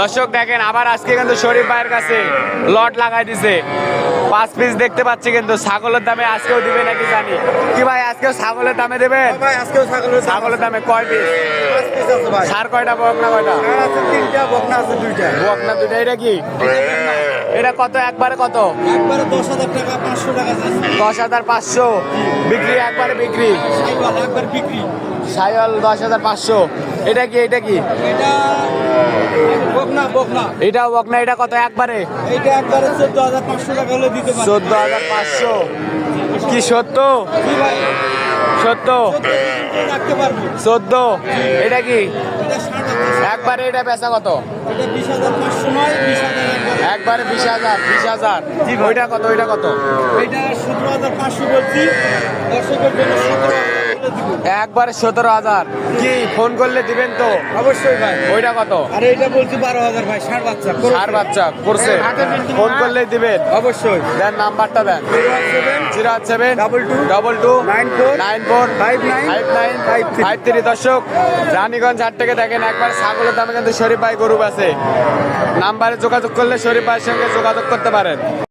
দর্শক দেখেন আবার আজকে কিন্তু শরীফ ভাইয়ের কাছে লট লাগাই দিছে 5 পিস দেখতে পাচ্ছি, কিন্তু ছাগলের দামে আজকেও দিবে নাকি জানি কি ভাই? আজকেও ছাগলের দামে দেবেন? ভাই আজকেও ছাগলের দামে কয় পিস? 5 পিস আছে ভাই। সার কয়টা, বকনা কয়টা? আর আছে 3টা, বকনা আছে 2টা। বকনা 2টা। এটা কি? এটা কত? একবারে কত? একবারে 10,000 টাকা, 500 টাকা আছে। 10,500 বিক্রি, একবারে বিক্রি। সাইওয়াল একবার বিক্রি। সাইওয়াল 10,500। এটা কি? এটা কি? এটা বকনা। এটাও বকনা। এটা কত একবারে? এইটা একবারে 14,500 টাকা হলে দিতে পারবো। 14,500। কি সত্য? কি ভাই? সত্য? 14 রাখতে পারবো। 14। এটা কি? এটা 60,000। একবারে এটা বেচা কত? এটা 20,500 নয়, 20,000 একবারে। একবারে 20,000। 20,000। জি ভাই। ওইটা কত? ওইটা কত? এটা 17,500 বলছি, দর্শকের জন্য 17,000 করে দিব। একবারে 17,000। কি ফোন করলে দিবেন তো? অবশ্যই ভাই। ওইটা কত? আরে এটা বলছি 12,000 ভাই, ষাঁড় বাচ্চা। সার বাচ্চা করছে, ফোন করলেই দিবেন। অবশ্যই। দেন নাম্বারটা দেন। 017 22 22 94 94 59 5953। দর্শক রানীগঞ্জ হাট থেকে দেখেন একবার ছাগলের দামে কিন্তু শরীফ ভাই গরু আছে। নাম্বারে যোগাযোগ করলে শরীফ ভাইয়ের সঙ্গে যোগাযোগ করতে পারেন।